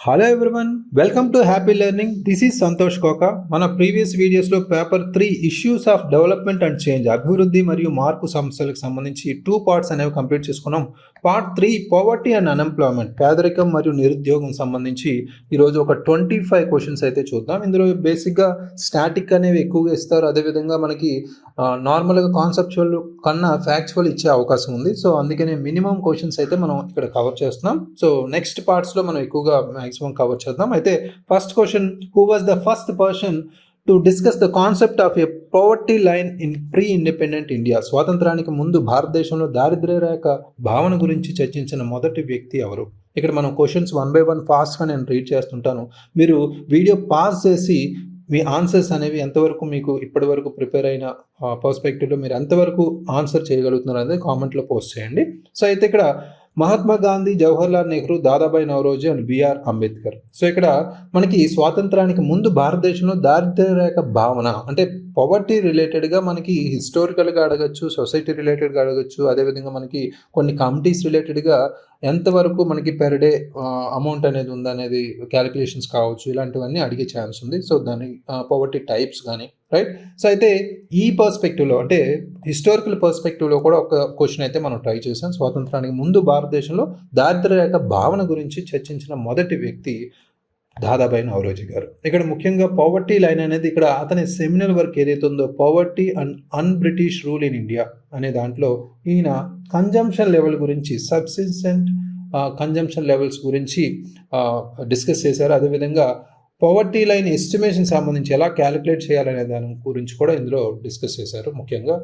Hello everyone, welcome to happy learning. This is Santosh కోక. మన previous వీడియోస్లో paper 3 issues of development and change, అభివృద్ధి మరియు మార్పు సమస్యలకు సంబంధించి 2 పార్ట్స్ అనేవి కంప్లీట్ చేసుకున్నాం. పార్ట్ 3 పవర్టీ అండ్ అన్ఎంప్లాయ్మెంట్, పేదరికం మరియు నిరుద్యోగం సంబంధించి ఈరోజు ఒక 25 క్వశ్చన్స్ అయితే చూద్దాం. ఇందులో బేసిక్గా స్టాటిక్ అనేవి ఎక్కువగా ఇస్తారు. అదేవిధంగా మనకి నార్మల్గా కాన్సెప్చువల్ కన్నా ఫ్యాక్చువల్ ఇచ్చే అవకాశం ఉంది. సో అందుకనే మినిమం క్వశ్చన్స్ అయితే మనం ఇక్కడ కవర్ చేస్తున్నాం. సో నెక్స్ట్ పార్ట్స్లో మనం ఎక్కువగా మ్యాక్సిమం కవర్ చేద్దాం. అయితే first question, who was the first person to discuss the concept of a poverty line in pre independent India? స్వాతంత్రానికి ముందు భారతదేశంలో దారిద్ర్య రేఖ భావన గురించి చర్చించిన మొదటి వ్యక్తి ఎవరు? ఇక్కడ మనం క్వశ్చన్స్ 1 by 1 ఫాస్ట్గా నేను రీడ్ చేస్తుంటాను. మీరు వీడియో పాజ్ చేసి మీ ఆన్సర్స్ అనేవి ఎంతవరకు మీకు ఇప్పటి వరకు ప్రిపేర్ అయిన పర్స్పెక్టివ్లో మీరు ఎంతవరకు ఆన్సర్ చేయగలుగుతున్నారు అనేది కామెంట్లో పోస్ట్ చేయండి. సో అయితే ఇక్కడ మహాత్మా గాంధీ, జవహర్లాల్ నెహ్రూ, దాదాబాయి నవరోజీ అండ్ బిఆర్ అంబేద్కర్. సో ఇక్కడ మనకి స్వాతంత్రానికి ముందు భారతదేశంలో దారిద్ర్య రేఖ భావన అంటే పవర్టీ రిలేటెడ్గా మనకి హిస్టారికల్గా అడగచ్చు, సొసైటీ రిలేటెడ్గా అడగచ్చు, అదేవిధంగా మనకి కొన్ని కమిటీస్ రిలేటెడ్గా ఎంతవరకు మనకి పెర్ డే అమౌంట్ అనేది ఉందనేది క్యాలిక్యులేషన్స్ కావచ్చు, ఇలాంటివన్నీ అడిగే ఛాన్స్ ఉంది. సో దాని పవర్టీ టైప్స్ కానీ రైట్. సో అయితే ఈ పర్స్పెక్టివ్లో అంటే హిస్టారికల్ పర్స్పెక్టివ్లో కూడా ఒక క్వశ్చన్ అయితే మనం ట్రై చేసాం. స్వాతంత్రానికి ముందు భారతదేశంలో దారిద్ర్య రేఖ భావన గురించి చర్చించిన మొదటి వ్యక్తి దాదాబాయి నవరోజీ గారు. ఇక్కడ ముఖ్యంగా పవర్టీ లైన్ అనేది ఇక్కడ అతని సెమినల్ వర్క్ ఏదైతే ఉందో poverty and an British rule in India అనే దాంట్లో ఈయన కన్జంప్షన్ లెవెల్ గురించి, సబ్సిస్టెంట్ కన్జంప్షన్ లెవెల్స్ గురించి డిస్కస్ చేశారు. అదేవిధంగా పవర్టీ లైన్ ఎస్టిమేషన్ సంబంధించి ఎలా క్యాలిక్యులేట్ చేయాలనే దాని గురించి కూడా ఇందులో డిస్కస్ చేశారు, ముఖ్యంగా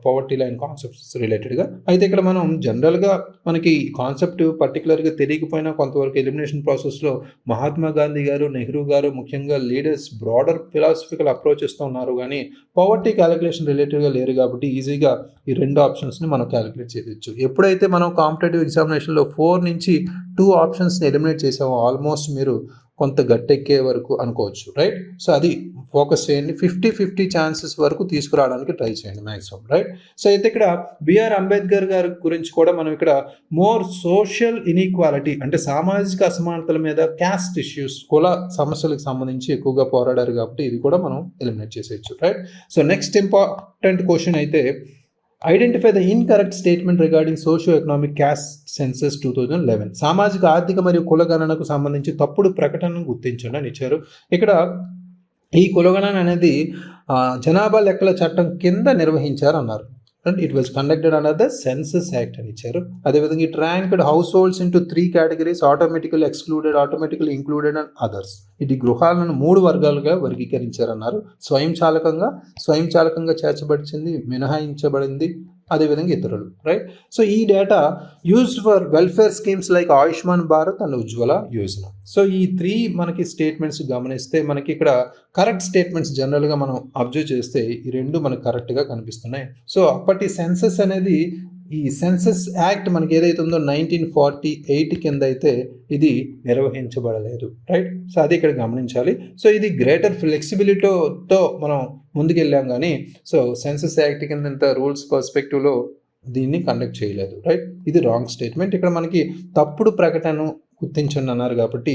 పవర్టీ లైన్ కాన్సెప్ట్స్ రిలేటెడ్గా. అయితే ఇక్కడ మనం జనరల్గా మనకి కాన్సెప్ట్ పర్టికులర్గా తెలియకపోయినా కొంతవరకు ఎలిమినేషన్ ప్రాసెస్లో మహాత్మా గాంధీ గారు, నెహ్రూ గారు ముఖ్యంగా లీడర్స్ బ్రాడర్ ఫిలాసఫికల్ అప్రోచెస్తో ఉన్నారు, కానీ పవర్టీ క్యాలిక్యులేషన్ రిలేటెడ్గా లేరు కాబట్టి ఈజీగా ఈ రెండు ఆప్షన్స్ని మనం క్యాలిక్యులేట్ చేయవచ్చు. ఎప్పుడైతే మనం కాంపిటేటివ్ ఎగ్జామినేషన్లో 4 నుంచి 2 ఆప్షన్స్ని ఎలిమినేట్ చేసామో ఆల్మోస్ట్ మీరు కొంత గట్టెక్కే వరకు అనుకోవచ్చు, రైట్. సో అది ఫోకస్ చేయండి. 50-50 ఛాన్సెస్ వరకు తీసుకురావడానికి ట్రై చేయండి మ్యాక్సిమం, రైట్. సో అయితే ఇక్కడ బిఆర్ అంబేద్కర్ గారి గురించి కూడా మనం ఇక్కడ మోర్ సోషల్ ఇన్ఈక్వాలిటీ అంటే సామాజిక అసమానతల మీద, క్యాస్ట్ ఇష్యూస్, కుల సమస్యలకు సంబంధించి ఎక్కువగా పోరాడారు కాబట్టి ఇది కూడా మనం ఎలిమినేట్ చేసేయచ్చు, right. So next important question అయితే identify the incorrect statement regarding socio economic caste census 2011. సామాజిక, ఆర్థిక మరియు కులగణనకు సంబంధించి తప్పుడు ప్రకటనను గుర్తించండి అని ఇచ్చారు. ఇక్కడ ఈ కులగణన అనేది జనాభా లెక్కల చట్టం కింద నిర్వహించారు అన్నారు. And it was conducted under the census act అని ఇచ్చారు. అదేవిధంగా it ranked households into 3 categories, automatical excluded, automatical included and others. ఇది గృహాలను 3 వర్గాలుగా వర్గీకరించారన్నారు. స్వయంచాలకంగా చేర్చబడింది, మినహాయించబడింది, అదేవిధంగా ఇతరులు, రైట్. సో ఈ data used for welfare schemes like Ayushman Bharat and Ujjwala Yojana. So ఈ 3 మనకి స్టేట్మెంట్స్ గమనిస్తే మనకి ఇక్కడ కరెక్ట్ స్టేట్మెంట్స్ జనరల్గా మనం అబ్జర్వ్ చేస్తే ఈ 2 మనకు కరెక్ట్గా కనిపిస్తున్నాయి. సో అప్పటి సెన్సస్ అనేది ఈ సెన్సస్ యాక్ట్ మనకి ఏదైతే ఉందో 1948 కింద అయితే ఇది నిర్వహించబడలేదు, రైట్. సో అది ఇక్కడ గమనించాలి. సో ఇది గ్రేటర్ ఫ్లెక్సిబిలిటీతో మనం ముందుకెళ్ళాం కానీ సో సెన్సస్ యాక్ట్ కింద రూల్స్ పర్స్పెక్టివ్లో దీన్ని కండక్ట్ చేయలేదు, రైట్. ఇది రాంగ్ స్టేట్మెంట్. ఇక్కడ మనకి తప్పుడు ప్రకటన గుర్తించండి అన్నారు కాబట్టి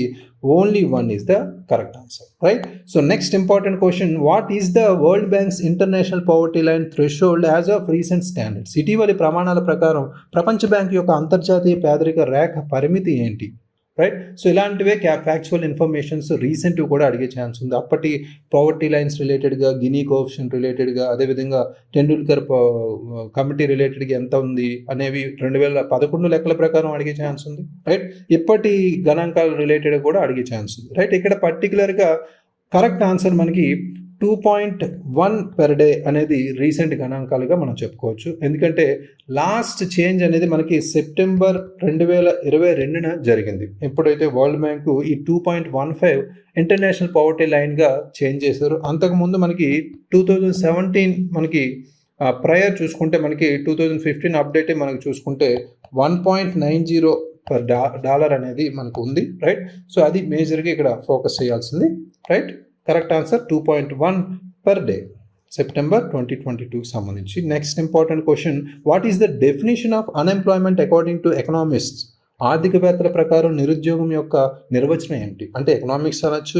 only 1 is the correct answer, right. So next important question, what is the world banks international poverty line threshold as of recent standards? ఇటీవలి ప్రమాణాల ప్రకారం ప్రపంచ బ్యాంక్ యొక్క అంతర్జాతీయ పేదరిక రేఖ పరిమితి ఏంటి, రైట్. సో ఇలాంటివే ఫ్యాక్చువల్ ఇన్ఫర్మేషన్స్ రీసెంట్ కూడా అడిగే ఛాన్స్ ఉంది. అప్పటి పవర్టీ లైన్స్ రిలేటెడ్గా, గినీ కోఎఫిషియంట్ రిలేటెడ్గా, అదేవిధంగా టెండూల్కర్ కమిటీ రిలేటెడ్గా ఎంత ఉంది అనేవి 2011 లెక్కల ప్రకారం అడిగే ఛాన్స్ ఉంది, రైట్. ఇప్పటి గణాంకాలు రిలేటెడ్ కూడా అడిగే ఛాన్స్ ఉంది, రైట్. ఇక్కడ పర్టికులర్గా కరెక్ట్ ఆన్సర్ మనకి 2.1 per day అనేది రీసెంట్ గణాంకాలుగా మనం చెప్పుకోవచ్చు. ఎందుకంటే లాస్ట్ చేంజ్ అనేది మనకి సెప్టెంబర్ 2022 జరిగింది. ఎప్పుడైతే వరల్డ్ బ్యాంకు ఈ 2.15 ఇంటర్నేషనల్ పవర్టీ లైన్గా చేంజ్ చేశారు. అంతకుముందు మనకి 2017 మనకి ప్రయర్ చూసుకుంటే మనకి 2015 అప్డేట్ మనకి చూసుకుంటే 1.90 per డాలర్ అనేది మనకు ఉంది, రైట్. సో అది మేజర్గా ఇక్కడ ఫోకస్ చేయాల్సింది, right. Correct answer 2.1 per day, September 2022కి సంబంధించి. Next important question, what is the definition of unemployment according to economists ఆర్థికవేత్తల ప్రకారం నిరుద్యోగం యొక్క నిర్వచనం ఏంటి? అంటే ఎకనామిక్స్ అనొచ్చు,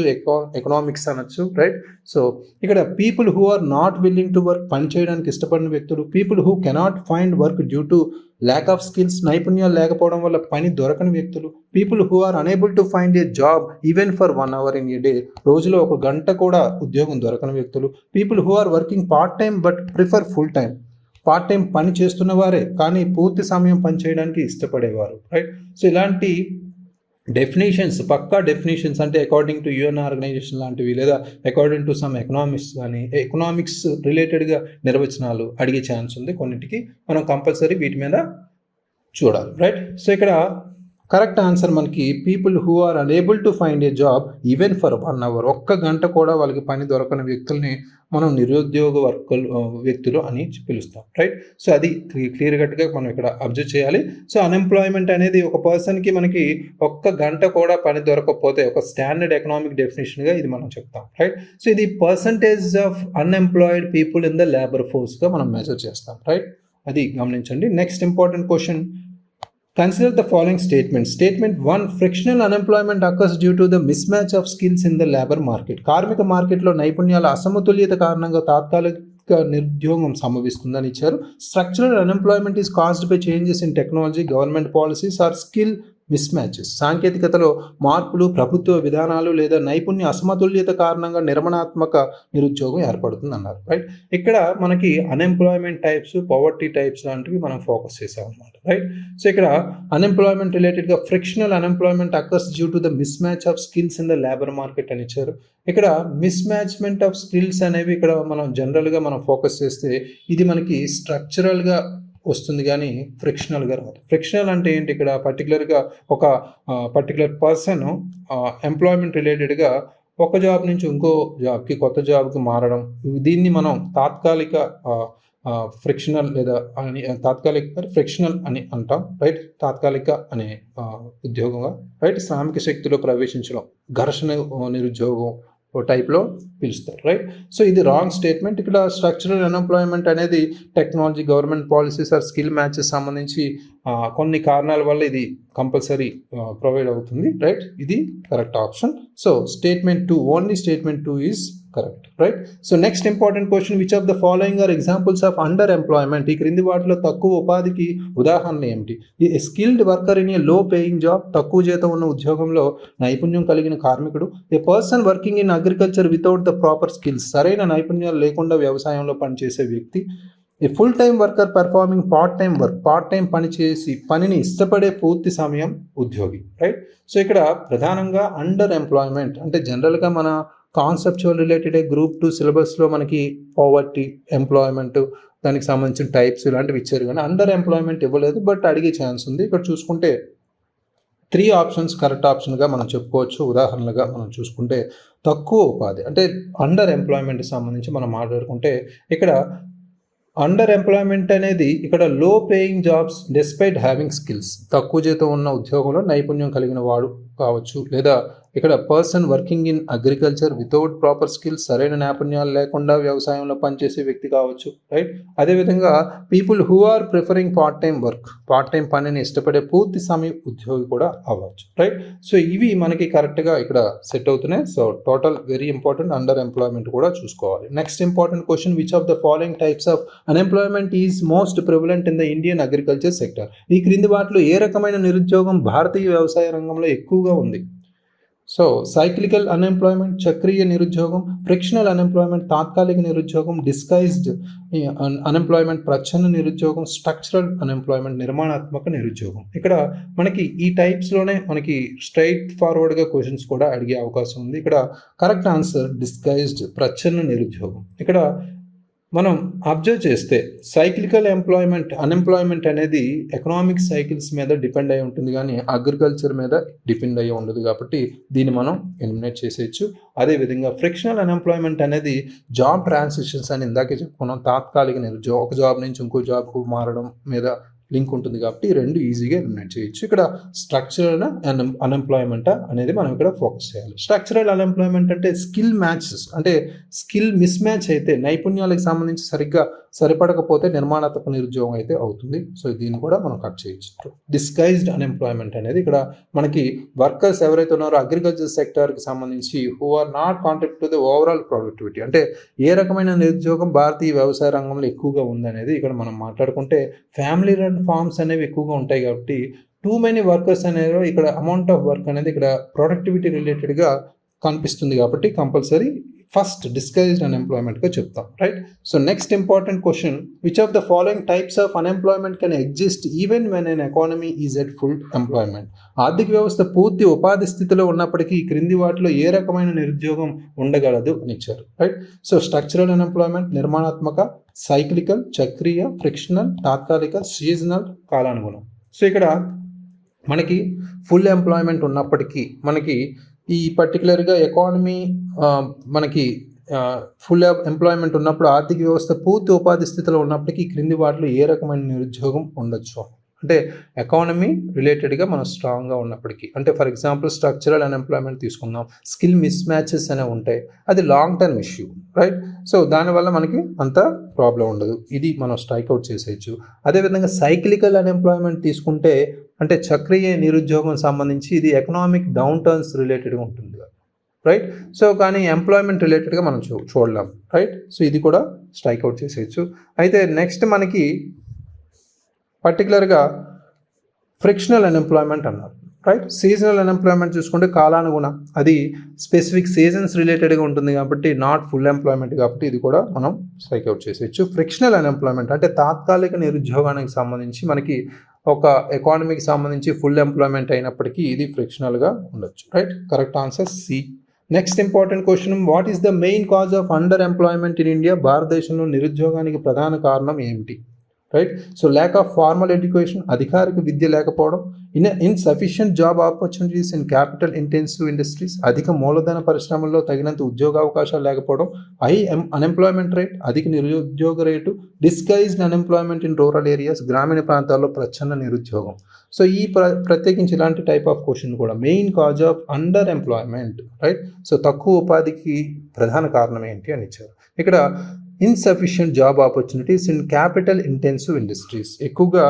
ఎకనామిక్స్ అనొచ్చు, రైట్? సో ఇక్కడ people who are not willing to work, పని చేయడానికి ఇష్టపడిన వ్యక్తులు. People who cannot find work due to lack of skills, నైపుణ్యాలు లేకపోవడం వల్ల పని దొరకని వ్యక్తులు. People who are unable to find a job even for 1 hour in a day, రోజులో 1 గంట కూడా ఉద్యోగం దొరకని వ్యక్తులు. People who are working part time but prefer full time, part time పని చేస్తున్న వారే కానీ పూర్తి సమయం పని చేయడానికి ఇష్టపడేవారు, రైట్? సో ఇలాంటి డెఫినేషన్స్, పక్కా డెఫినేషన్స్ అంటే అకార్డింగ్ టు యుఎన్ ఆర్గనైజేషన్ లాంటివి, లేదా అకార్డింగ్ టు సమ్ ఎకనామిక్స్ కానీ ఎకనామిక్స్ రిలేటెడ్గా నిర్వచనాలు అడిగే ఛాన్స్ ఉంది. కొన్నిటికి మనం కంపల్సరీ వీటి మీద చూడాలి, రైట్? సో ఇక్కడ కరెక్ట్ ఆన్సర్ మనకి people who are unable to find a job even for 1 hour, 1 గంట కూడా వాళ్ళకి పని దొరకని వ్యక్తుల్ని మనం నిరుద్యోగ వ్యక్తులు అని పిలుస్తాం, రైట్? సో అది క్లియర్ కట్గా మనం ఇక్కడ అబ్జర్వ్ చేయాలి. సో అన్ఎంప్లాయ్మెంట్ అనేది ఒక పర్సన్కి మనకి 1 గంట కూడా పని దొరకకపోతే ఒక స్టాండర్డ్ ఎకనామిక్ డెఫినేషన్గా ఇది మనం చెప్తాం, రైట్? సో ఇది percentage of unemployed people in the labour ఫోర్స్గా మనం మెజర్ చేస్తాం, రైట్? అది గమనించండి. Next important question, consider the following statements. Statement 1, frictional unemployment occurs due to the mismatch of skills in the labor market. కార్మిక మార్కెట్లో నైపుణ్యాల అసమతుల్యత కారణంగా తాత్కాలిక నిరుద్యోగం సంభవిస్తుందని ఇచ్చారు. Structural unemployment is caused by changes in technology, government policies or skill mismatches. సాంకేతికతలో మార్పులు, ప్రభుత్వ విధానాలు లేదా నైపుణ్య అసమతుల్యత కారణంగా నిర్మాణాత్మక నిరుద్యోగం ఏర్పడుతుంది అన్నారు, రైట్? ఇక్కడ మనకి అన్ఎంప్లాయ్మెంట్ టైప్స్, పవర్టీ టైప్స్ లాంటివి మనం ఫోకస్ చేసాం అనమాట, రైట్? సో ఇక్కడ అన్ఎంప్లాయ్మెంట్ రిలేటెడ్గా frictional unemployment occurs due to the miss match of skills in the labour market అని ఇచ్చారు. ఇక్కడ మిస్ మ్యాచ్మెంట్ ఆఫ్ స్కిల్స్ అనేవి ఇక్కడ మనం జనరల్గా మనం ఫోకస్ చేస్తే ఇది మనకి స్ట్రక్చరల్గా వస్తుంది కానీ ఫ్రిక్షనల్గా రాదు. ఫ్రిక్షనల్ అంటే ఏంటి? ఇక్కడ పర్టికులర్గా ఒక పర్టికులర్ పర్సన్ ఎంప్లాయ్మెంట్ రిలేటెడ్గా ఒక జాబ్ నుంచి ఇంకో జాబ్కి, కొత్త జాబ్కి మారడం, దీన్ని మనం తాత్కాలిక ఫ్రిక్షనల్ లేదా తాత్కాలిక ఫ్రిక్షనల్ అని అంటాం, రైట్? తాత్కాలిక అనే ఉద్యోగంగా, రైట్? శ్రామిక శక్తిలో ప్రవేశించడం, ఘర్షణ నిరుద్యోగం టైప్లో పిలుస్తారు, రైట్? సో ఇది రాంగ్ స్టేట్మెంట్. ఇక్కడ స్ట్రక్చరల్ అన్ఎంప్లాయ్మెంట్ అనేది technology, government policies or skill matches సంబంధించి కొన్ని కారణాల వల్ల ఇది కంపల్సరీ ప్రొవైడ్ అవుతుంది, రైట్? ఇది correct option. So statement 2, only statement 2 is correct, right? So next important question, which of the following are examples of underemployment? ఈ క్రింది వాటిలో తక్కువ ఉపాధికి ఉదాహరణలు ఏమిటి? ఈ స్కిల్డ్ వర్కర్ ఇన్ ఏ లో పేయింగ్ జాబ్, తక్కువ జీతం ఉన్న ఉద్యోగంలో నైపుణ్యం కలిగిన కార్మికుడు. A person working in agriculture without the proper skills, సరైన నైపుణ్యాలు లేకుండా వ్యవసాయంలో పనిచేసే వ్యక్తి. A full time worker performing part time work, part time పని చేసి పనిని ఇష్టపడే పూర్తి సమయం ఉద్యోగి, రైట్? సో ఇక్కడ ప్రధానంగా అండర్ ఎంప్లాయ్మెంట్ అంటే జనరల్గా మన కాన్సెప్చువల్ రిలేటెడ్ గ్రూప్ 2 సిలబస్లో మనకి పావర్టీ, ఎంప్లాయ్మెంట్, దానికి సంబంధించిన టైప్స్ ఇలాంటివి ఇచ్చారు కానీ అండర్ ఎంప్లాయ్మెంట్ ఇవ్వలేదు, బట్ అడిగే ఛాన్స్ ఉంది. ఇక్కడ చూసుకుంటే 3 ఆప్షన్స్ కరెక్ట్ ఆప్షన్గా మనం చెప్పుకోవచ్చు. ఉదాహరణలుగా మనం చూసుకుంటే తక్కువ ఉపాధి అంటే అండర్ ఎంప్లాయ్మెంట్కి సంబంధించి మనం మాట్లాడుకుంటే ఇక్కడ అండర్ ఎంప్లాయ్మెంట్ అనేది ఇక్కడ లో paying jobs despite having skills, తక్కువ జీతం ఉన్న ఉద్యోగంలో నైపుణ్యం కలిగిన వాడు కావచ్చు, లేదా ఇక్కడ person working in agriculture without proper skills, సరైన నైపుణ్యాలు లేకుండా వ్యవసాయంలో పనిచేసే వ్యక్తి కావచ్చు, రైట్? అదేవిధంగా people who are preferring part time work, part time పనిని ఇష్టపడే పూర్తి సమయం ఉద్యోగి కూడా అవ్వచ్చు, రైట్? సో ఇవి మనకి కరెక్ట్గా ఇక్కడ సెట్ అవుతున్నాయి. So total very important, under employment కూడా చూసుకోవాలి. Next important question, which of the following types of unemployment is most prevalent in the Indian agriculture sector? ఈ క్రింది వాటిలో ఏ రకమైన నిరుద్యోగం భారతీయ వ్యవసాయ రంగంలో ఎక్కువగా ఉంది? సో సైక్లికల్ అన్ఎంప్లాయ్మెంట్, చక్రీయ నిరుద్యోగం, ఫ్రిక్షనల్ అన్ఎంప్లాయ్మెంట్, తాత్కాలిక నిరుద్యోగం, డిస్గైజ్డ్ అన్ఎంప్లాయ్మెంట్, ప్రచ్ఛన్న నిరుద్యోగం, స్ట్రక్చరల్ అన్ఎంప్లాయ్మెంట్, నిర్మాణాత్మక నిరుద్యోగం. ఇక్కడ మనకి ఈ టైప్స్లోనే మనకి స్ట్రైట్ ఫార్వర్డ్గా క్వశ్చన్స్ కూడా అడిగే అవకాశం ఉంది. ఇక్కడ కరెక్ట్ ఆన్సర్ డిస్గైజ్డ్, ప్రచ్ఛన్న నిరుద్యోగం. ఇక్కడ మనం అబ్జర్వ్ చేస్తే సైక్లికల్ అన్ఎంప్లాయ్మెంట్ అనేది ఎకనామిక్ సైకిల్స్ మీద డిపెండ్ అయి ఉంటుంది కానీ అగ్రికల్చర్ మీద డిపెండ్ అయ్యి ఉండదు, కాబట్టి దీన్ని మనం ఎలిమినేట్ చేసేయచ్చు. అదేవిధంగా ఫ్రిక్షనల్ అన్ఎంప్లాయ్మెంట్ అనేది జాబ్ ట్రాన్సిషన్స్ అని ఇందాకే చెప్పుకున్నాం, తాత్కాలిక నిరుద్యోగం, ఒక జాబ్ నుంచి ఇంకో జాబ్కు మారడం మీద లింక్ ఉంటుంది కాబట్టి ఈ రెండు ఈజీగా ఎలిమినేట్ చేయొచ్చు. ఇక్కడ స్ట్రక్చరల్ అన్ఎంప్లాయ్మెంట్ అనేది మనం ఇక్కడ ఫోకస్ చేయాలి. స్ట్రక్చరల్ అన్ఎంప్లాయ్మెంట్ అంటే స్కిల్ మ్యాచెస్, అంటే స్కిల్ మిస్ మ్యాచ్ అయితే, నైపుణ్యాలకు సంబంధించి సరిగ్గా సరిపడకపోతే నిర్మాణాత్మక నిరుద్యోగం అయితే అవుతుంది. సో దీన్ని కూడా మనం కట్ చేయొచ్చు. డిస్గైజ్డ్ అన్ఎంప్లాయ్మెంట్ అనేది ఇక్కడ మనకి వర్కర్స్ ఎవరైతే ఉన్నారో అగ్రికల్చర్ సెక్టార్కి సంబంధించి who are not contribute to the overall productivity, అంటే ఏ రకమైన నిరుద్యోగం భారతీయ వ్యవసాయ రంగంలో ఎక్కువగా ఉందనేది ఇక్కడ మనం మాట్లాడుకుంటే ఫ్యామిలీ రన్ ఫార్మ్స్ అనేవి ఎక్కువగా ఉంటాయి కాబట్టి టూ మెనీ వర్కర్స్ అనేవి ఇక్కడ అమౌంట్ ఆఫ్ వర్క్ అనేది ఇక్కడ ప్రొడక్టివిటీ రిలేటెడ్గా కనిపిస్తుంది కాబట్టి కంపల్సరీ ఫస్ట్ డిస్కరేజ్డ్ అన్ఎంప్లాయ్మెంట్గా చెప్తాం, right? So next important question, which of the following types of unemployment can exist even when an economy is at full employment? ఆర్థిక వ్యవస్థ పూర్తి ఉపాధి స్థితిలో ఉన్నప్పటికీ క్రింది వాటిలో ఏ రకమైన నిరుద్యోగం ఉండగలదు అని ఇచ్చారు, రైట్? సో స్ట్రక్చరల్ అన్ఎంప్లాయ్మెంట్, నిర్మాణాత్మక, సైక్లికల్, చక్రీయ, ఫ్రిక్షనల్, తాత్కాలిక, సీజనల్, కాలానుగుణం. సో ఇక్కడ మనకి ఫుల్ ఎంప్లాయ్మెంట్ ఉన్నప్పటికీ మనకి ఈ పర్టికులర్గా ఎకానమీ మనకి ఫుల్ ఎంప్లాయ్మెంట్ ఉన్నప్పుడు ఆర్థిక వ్యవస్థ పూర్తి ఉపాధి స్థితిలో ఉన్నప్పటికీ క్రింది వాటిలో ఏ రకమైన నిరుద్యోగం ఉండొచ్చు అంటే ఎకానమీ రిలేటెడ్గా మనం స్ట్రాంగ్గా ఉన్నప్పటికీ, అంటే ఫర్ ఎగ్జాంపుల్ స్ట్రక్చరల్ అన్ఎంప్లాయ్మెంట్ తీసుకుందాం, స్కిల్ మిస్ మ్యాచెస్ అనేవి ఉంటాయి, అది long term issue, right? So దానివల్ల మనకి అంత ప్రాబ్లం ఉండదు, ఇది మనం స్ట్రైక్అవుట్ చేసేయచ్చు. అదేవిధంగా సైక్లికల్ అన్ఎంప్లాయ్మెంట్ తీసుకుంటే అంటే చక్రీయ నిరుద్యోగం సంబంధించి ఇది ఎకనామిక్ డౌన్ టర్న్స్ రిలేటెడ్గా ఉంటుంది, రైట్? సో కానీ ఎంప్లాయ్మెంట్ రిలేటెడ్గా మనం చూడలేం, రైట్? సో ఇది కూడా స్ట్రైక్అవుట్ చేసేయచ్చు. అయితే నెక్స్ట్ మనకి పర్టికులర్గా ఫ్రిక్షనల్ అన్ఎంప్లాయ్మెంట్ అన్నారు, రైట్? సీజనల్ అన్ఎంప్లాయ్మెంట్ చూసుకుంటే కాలానుగుణ, అది స్పెసిఫిక్ సీజన్స్ రిలేటెడ్గా ఉంటుంది కాబట్టి నాట్ ఫుల్ ఎంప్లాయ్మెంట్ కాబట్టి ఇది కూడా మనం స్ట్రైక్అవుట్ చేసేయచ్చు. ఫ్రిక్షనల్ అన్ఎంప్లాయ్మెంట్ అంటే తాత్కాలిక నిరుద్యోగానికి సంబంధించి మనకి ఒక ఎకానమీకి సంబంధించి ఫుల్ ఎంప్లాయ్మెంట్ అయినప్పటికీ ఇది ఫ్రిక్షనల్గా ఉండొచ్చు, right? Correct answer C. Next important question, what is the main cause of underemployment in India? భారతదేశంలో నిరుద్యోగానికి ప్రధాన కారణం ఏమిటి, right? So lack of formal education, అధికారిక విద్య లేకపోవడం, insufficient job opportunities in capital intensive industries, అధిక మూలధన పరిశ్రమల్లో తగినంత ఉద్యోగ అవకాశాలు లేకపోవడం, హై అన్ఎంప్లాయ్మెంట్ రేట్, అధిక నిరుద్యోగ rate, disguised unemployment in rural areas, గ్రామీణ ప్రాంతాల్లో ప్రచ్ఛన్న నిరుద్యోగం. సో ఈ ప్రత్యేకించి ఇలాంటి టైప్ ఆఫ్ క్వశ్చన్ కూడా main cause of underemployment, right? So తక్కువ ఉపాధికి ప్రధాన కారణం ఏంటి అని ఇచ్చారు. ఇక్కడ insufficient job opportunities in capital intensive industries, ఎక్కువగా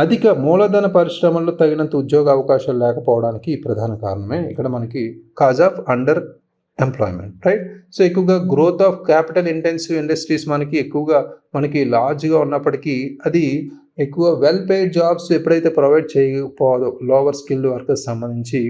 అధిక మూలధన పరిశ్రమల్లో తగినంత ఉద్యోగ అవకాశాలు లేకపోవడానికి ప్రధాన కారణమే ఇక్కడ మనకి cause of underemployment, right? So ఎక్కువగా growth of capital intensive industries మనకి లార్జ్గా ఉన్నప్పటికీ అది ఎక్కువ వెల్ పెయిడ్ జాబ్స్ ఎప్పుడైతే ప్రొవైడ్ చేయకపోదో లోవర్ స్కిల్డ్ వర్కర్స్ సంబంధించి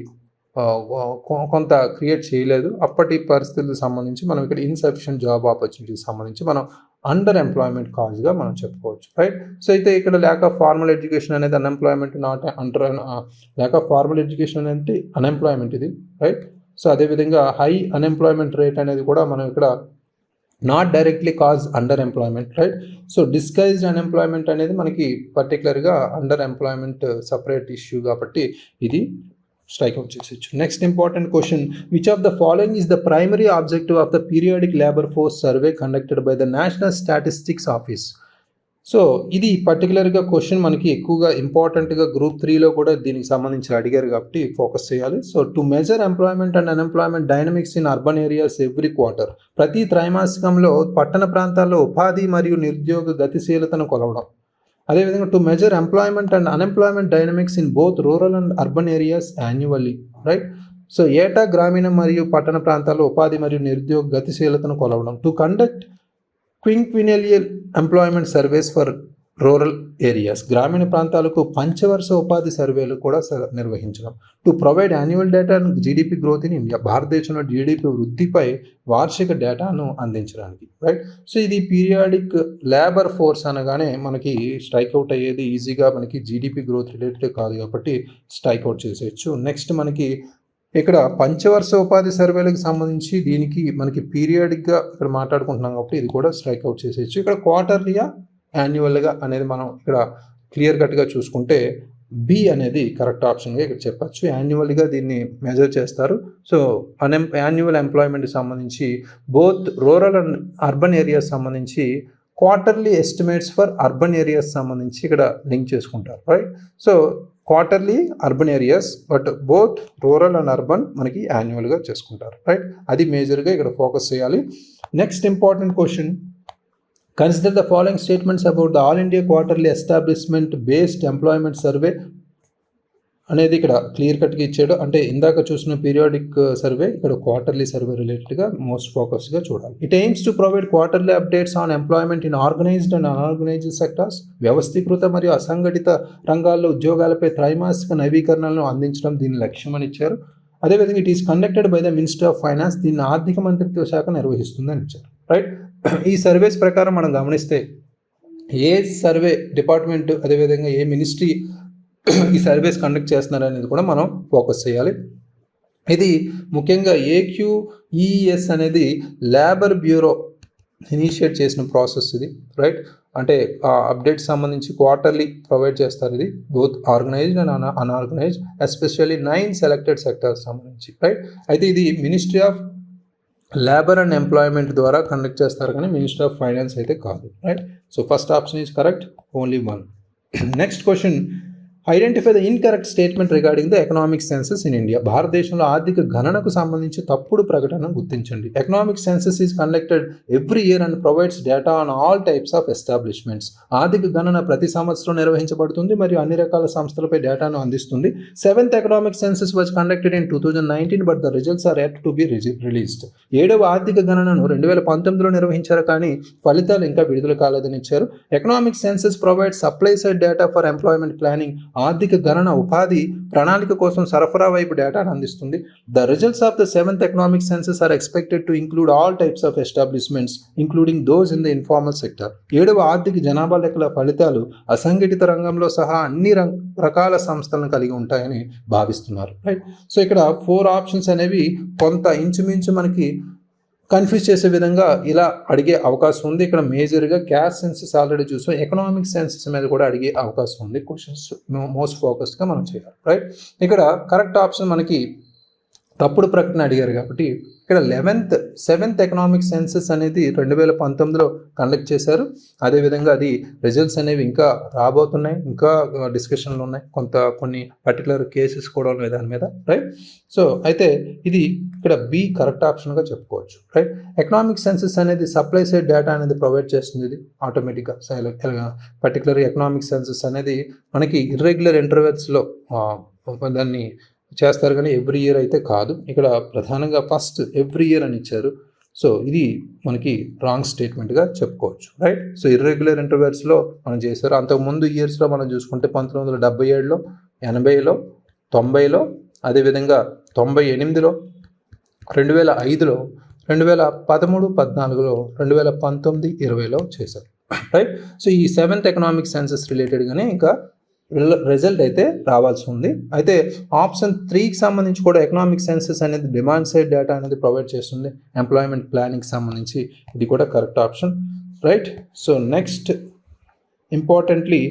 కొంత క్రియేట్ చేయలేదు, అప్పటి పరిస్థితులకు సంబంధించి మనం ఇక్కడ ఇన్సఫిషియంట్ జాబ్ ఆపర్చునిటీస్ సంబంధించి మనం అండర్ ఎంప్లాయ్మెంట్ కాజ్గా మనం చెప్పుకోవచ్చు, రైట్? సో అయితే ఇక్కడ ల్యాక్ ఆఫ్ ఫార్మల్ ఎడ్యుకేషన్ అనేది unemployment, not under lakh of formal education అనేది అన్ఎంప్లాయ్మెంట్ ఇది, రైట్? సో అదేవిధంగా హై అన్ఎంప్లాయ్మెంట్ రేట్ అనేది కూడా మనం ఇక్కడ not directly cause under employment, right? So disguised unemployment అనేది మనకి పర్టికులర్గా అండర్ ఎంప్లాయ్మెంట్ సపరేట్ ఇష్యూ కాబట్టి ఇది స్ట్రైక్అవుట్ చేసేయచ్చు. Next important question, which of the following is the primary objective of the periodic labour force survey conducted by the national statistics office? So ఇది పర్టికులర్గా question మనకి ఎక్కువగా ఇంపార్టెంట్గా గ్రూప్ 3లో కూడా దీనికి సంబంధించి అడిగారు కాబట్టి ఫోకస్ చేయాలి. So to measure employment and unemployment dynamics in urban areas every quarter, ప్రతి త్రైమాసికంలో పట్టణ ప్రాంతాల్లో ఉపాధి మరియు నిరుద్యోగ గతిశీలతను కొలవడం. అదేవిధంగా to measure employment and unemployment dynamics in both rural and urban areas annually, right? So ఏటా గ్రామీణ మరియు పట్టణ ప్రాంతాల్లో ఉపాధి మరియు నిరుద్యోగ గతిశీలతను కొలవడం. To conduct quinquennial employment surveys for rural areas, గ్రామీణ ప్రాంతాలకు పంచవర్ష ఉపాధి సర్వేలు కూడా నిర్వహించడం. To provide annual data and GDP growth in India, భారతదేశంలో జీడిపి వృద్ధిపై వార్షిక డేటాను అందించడానికి, రైట్? సో ఇది పీరియాడిక్ లేబర్ ఫోర్స్ అనగానే మనకి స్ట్రైక్అవుట్ అయ్యేది ఈజీగా మనకి జీడిపి గ్రోత్ రిలేటెడ్ కాదు కాబట్టి స్ట్రైక్అవుట్ చేసేయచ్చు. నెక్స్ట్ మనకి ఇక్కడ పంచవర్ష ఉపాధి సర్వేలకు సంబంధించి దీనికి మనకి పీరియాడిక్గా ఇక్కడ మాట్లాడుకుంటున్నాం కాబట్టి ఇది కూడా స్ట్రైక్అవుట్ చేసేయచ్చు. ఇక్కడ క్వార్టర్లీయా యాన్యువల్గా అనేది మనం ఇక్కడ క్లియర్ కట్గా చూసుకుంటే బి అనేది కరెక్ట్ ఆప్షన్గా ఇక్కడ చెప్పచ్చు. యాన్యువల్గా దీన్ని మెజర్ చేస్తారు. సో యాన్యువల్ ఎంప్లాయ్మెంట్కి సంబంధించి both rural and urban areas సంబంధించి quarterly estimates for urban areas సంబంధించి ఇక్కడ లింక్ చేసుకుంటారు, right. So quarterly urban areas, but both rural and urban మనకి యాన్యువల్గా చేసుకుంటారు, రైట్. అది మేజర్గా ఇక్కడ ఫోకస్ చేయాలి. Next important question, consider the following statements about the all India quarterly establishment based employment survey అనేది ఇక్కడ క్లియర్ కట్గా ఇచ్చాడు. అంటే ఇందాక చూసిన పీరియాడిక్ సర్వే ఇక్కడ క్వార్టర్లీ సర్వే రిలేటెడ్గా మోస్ట్ ఫోకస్గా చూడాలి. It AIIMS to provide quarterly updates on employment in organised and unorganised sectors. వ్యవస్థీకృత మరియు అసంఘటిత రంగాల్లో ఉద్యోగాలపై త్రైమాసిక నవీకరణలను అందించడం దీని లక్ష్యం అని ఇచ్చారు. అదేవిధంగా it is conducted by the minister of finance. దీన్ని ఆర్థిక మంత్రిత్వ శాఖ నిర్వహిస్తుందని ఇచ్చారు, రైట్. ఈ సర్వేస్ ప్రకారం మనం గమనిస్తే ఏ సర్వే డిపార్ట్మెంట్ అదేవిధంగా ఏ మినిస్ట్రీ ఈ సర్వేస్ కండక్ట్ చేస్తున్నారు అనేది కూడా మనం ఫోకస్ చేయాలి. ఇది ముఖ్యంగా AQES అనేది లేబర్ బ్యూరో ఇనిషియేట్ చేసిన ప్రాసెస్ ఇది, రైట్. అంటే అప్డేట్స్ సంబంధించి క్వార్టర్లీ ప్రొవైడ్ చేస్తారు. ఇది both organised and unorganised, especially 9 selected sectors సంబంధించి, రైట్. అయితే ఇది ministry of labour and employment ద్వారా కండక్ట్ చేస్తారు కానీ మినిస్ట్రీ ఆఫ్ ఫైనాన్స్ అయితే కాదు, right. So first option is correct, only 1. Next question, identify the incorrect statement regarding the economic census in India. భారతదేశంలో ఆర్థిక గణనకు సంబంధించి తప్పుడు ప్రకటన గుర్తించండి. Economic census is conducted every year and provides data on all types of establishments. ఆర్థిక గణన ప్రతి సంవత్సరం నిర్వహించబడుతుంది మరియు అన్ని రకాల సంస్థలపై డేటాను అందిస్తుంది. 7th economic census was conducted in 2019 but the results are yet to be released. 7వ ఆర్థిక గణనను 2019లో నిర్వహించారు కానీ ఫలితాలు ఇంకా విడుదల కాలేదని ఇచ్చారు. Economic census provide supply side data for employment planning. ఆర్థిక గణన ఉపాధి ప్రణాళిక కోసం సరఫరా వైపు డేటాను అందిస్తుంది. The results of the 7th economic census are expected to include all types of establishments including those in the informal sector. 7వ ఆర్థిక జనాభా లెక్కల ఫలితాలు అసంఘటిత రంగంలో సహా అన్ని రకాల సంస్థలను కలిగి ఉంటాయని భావిస్తున్నారు, రైట్. సో ఇక్కడ 4 ఆప్షన్స్ అనేవి కొంత ఇంచుమించు మనకి కన్ఫ్యూజ్ చేసే విధంగా ఇలా అడిగే అవకాశం ఉంది. ఇక్కడ మేజర్గా క్యాస్ట్ సెన్సస్ ఆల్రెడీ చూసాం, ఎకనామిక్ సెన్సస్ మీద కూడా అడిగే అవకాశం ఉంది. క్వశ్చన్స్ మోస్ట్ ఫోకస్గా మనం చేయాలి, రైట్. ఇక్కడ కరెక్ట్ ఆప్షన్ మనకి తప్పుడు ప్రకటన అడిగారు కాబట్టి ఇక్కడ 7th ఎకనామిక్ సెన్సస్ అనేది 2019లో కండక్ట్ చేశారు. అదేవిధంగా అది రిజల్ట్స్ అనేవి ఇంకా రాబోతున్నాయి, ఇంకా డిస్కషన్లు ఉన్నాయి, కొన్ని పర్టికులర్ కేసెస్ కూడా ఉన్నాయి దాని మీద, రైట్. సో అయితే ఇది ఇక్కడ బి కరెక్ట్ ఆప్షన్గా చెప్పుకోవచ్చు, రైట్. ఎకనామిక్ సెన్సస్ అనేది సప్లై సైడ్ డేటా అనేది ప్రొవైడ్ చేస్తుంది. ఇది ఆటోమేటిక్గా పర్టికులర్ ఎకనామిక్ సెన్సస్ అనేది మనకి ఇర్రెగ్యులర్ ఇంటర్వెల్స్లో దాన్ని చేస్తారు కానీ ఎవ్రీ ఇయర్ అయితే కాదు. ఇక్కడ ప్రధానంగా ఫస్ట్ ఎవ్రీ ఇయర్ అని ఇచ్చారు. సో ఇది మనకి రాంగ్ స్టేట్మెంట్గా చెప్పుకోవచ్చు, రైట్. సో ఇర్రెగ్యులర్ ఇంటర్వెల్స్లో మనం చేశారు. అంతకుముందు ఇయర్స్లో మనం చూసుకుంటే 1977లో, 80లో, 90లో, అదేవిధంగా 98లో, 2005లో, 2013, 14లో, 2019, 20లో చేశారు, రైట్. సో ఈ 7th ఎకనామిక్ సెన్సస్ రిలేటెడ్గానే ఇంకా రిజల్ట్ అయితే రావాల్సి ఉంది. అయితే ఆప్షన్ 3కి సంబంధించి కూడా ఎకనామిక్ సెన్సస్ అనేది డిమాండ్ సైడ్ డేటా అనేది ప్రొవైడ్ చేస్తుంది ఎంప్లాయ్మెంట్ ప్లానింగ్కి సంబంధించి. ఇది కూడా correct option, right. So next importantly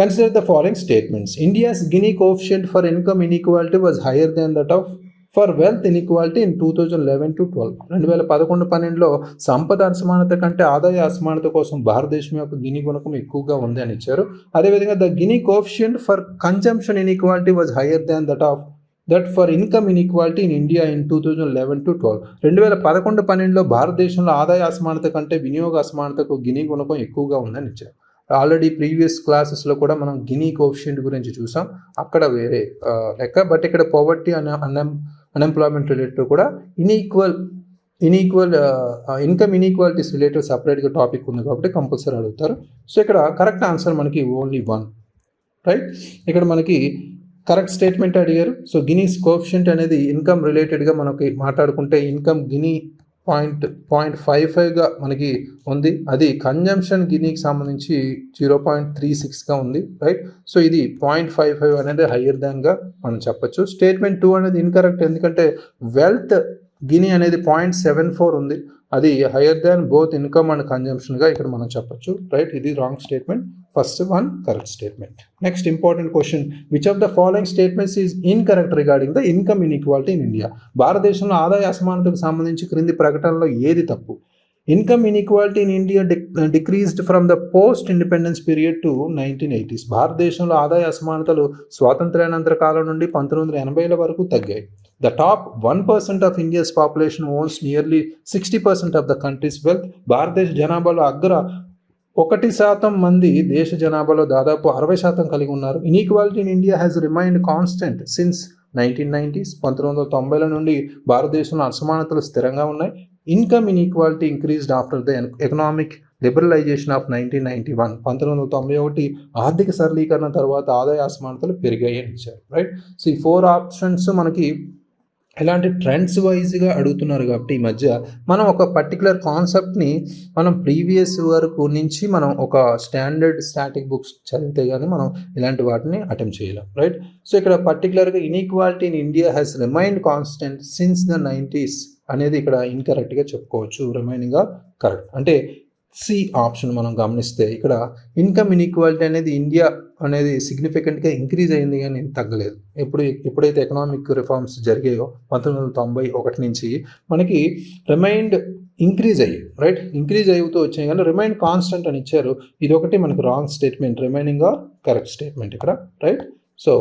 consider the following statements. India's Gini coefficient for income inequality was higher than that of for wealth inequality in 2011 to 12. 2011-12లో సంపద అసమానత కంటే ఆదాయ అసమానత కోసం భారతదేశం యొక్క గిని గుణకం ఎక్కువగా ఉంది అని ఇచ్చారు. అదేవిధంగా the Gini coefficient for consumption inequality was higher than that for income inequality in India in 2011 to 12. 2011-12లో భారతదేశంలో ఆదాయ అసమానత కంటే వినియోగ అసమానతకు గిని గుణకం ఎక్కువగా ఉందని ఇచ్చారు. ఆల్రెడీ ప్రీవియస్ క్లాసెస్లో కూడా మనం గినీ కోఎఫిషియంట్ గురించి చూసాం, అక్కడ వేరే లెక్క. బట్ ఇక్కడ పవర్టీ అన్ఎంప్లాయ్మెంట్ రిలేటెడ్ కూడా ఇన్ఈక్వల్ ఇన్కమ్ ఇన్ఈక్వాలిటీస్ రిలేటెడ్ సపరేట్గా టాపిక్ ఉంది కాబట్టి కంపల్సరీ అడుగుతారు. సో ఇక్కడ కరెక్ట్ ఆన్సర్ మనకి ఓన్లీ 1, రైట్. ఇక్కడ మనకి కరెక్ట్ స్టేట్మెంట్ అడిగారు. సో గినీస్ కోఎఫిషియంట్ అనేది ఇన్కమ్ రిలేటెడ్గా మనకి మాట్లాడుకుంటే ఇన్కమ్ గినీ 0.55గా మనకి ఉంది. అది కన్జంప్షన్ గినీకి సంబంధించి 0.36గా ఉంది, రైట్. సో ఇది 0.55 అనేది హయ్యర్ దాన్గా మనం చెప్పచ్చు. స్టేట్మెంట్ 2 అనేది ఇన్కరెక్ట్, ఎందుకంటే వెల్త్ గినీ అనేది 0.74 ఉంది, అది higher than both income and కన్జంప్షన్గా ఇక్కడ మనం చెప్పచ్చు, రైట్. ఇది wrong statement. First 1 correct statement. Next important question, which of the following statements is incorrect regarding the income inequality in India. భారతదేశంలో ఆదాయ అసమానతకు సంబంధించి క్రింది ప్రకటనలో ఏది తప్పు? Income inequality in India decreased from the post independence period to 1980s. భారతదేశంలో ఆదాయ అసమానతలు స్వాతంత్ర్యానంతర కాలం నుండి 1980ల వరకు తగ్గాయి. The top 1% of India's population owns nearly 60% of the country's wealth. భారతదేశ జనాభాలో అగ్ర 1% మంది దేశ జనాభాలో దాదాపు 60% కలిగి ఉన్నారు. Inequality in India has remained constant since 1990s. 1990ల నుండి భారతదేశంలో అసమానతలు స్థిరంగా ఉన్నాయి. Income inequality increased after the economic liberalisation of 1991. 1991 ఆర్థిక సరళీకరణ తర్వాత ఆదాయ అసమానతలు పెరిగాయి అని ఇచ్చారు. రైట్. సో ఈ 4 ఆప్షన్స్ మనకి ఎలాంటి ట్రెండ్స్ వైజ్గా అడుగుతున్నారు కాబట్టి ఈ మధ్య మనం ఒక పర్టికులర్ కాన్సెప్ట్ని మనం ప్రీవియస్ వరకు నుంచి మనం ఒక స్టాండర్డ్ స్టాటిక్ బుక్స్ చదివితే కానీ మనం ఇలాంటి వాటిని అటెంప్ట్ చేయలేం. రైట్. సో ఇక్కడ పర్టికులర్గా inequality in India has remained constant since the 90s అనేది ఇక్కడ ఇన్కరెక్ట్గా చెప్పుకోవచ్చు. రిమైనింగ్గా కరెక్ట్. అంటే సి ఆప్షన్ మనం గమనిస్తే ఇక్కడ ఇన్కమ్ ఇన్ఈక్వాలిటీ అనేది ఇండియా అనేది సిగ్నిఫికెంట్గా ఇంక్రీజ్ అయింది కానీ తగ్గలేదు. ఎప్పుడైతే ఎకనామిక్ రిఫార్మ్స్ జరిగాయో 1991 నుంచి మనకి రిమైండ్ ఇంక్రీజ్ అయ్యి, రైట్, ఇంక్రీజ్ అవుతూ వచ్చాయి కానీ రిమైండ్ కాన్స్టెంట్ అని ఇచ్చారు. ఇది ఒకటి మనకు wrong statement. Remaining correct statement ఇక్కడ. రైట్. సో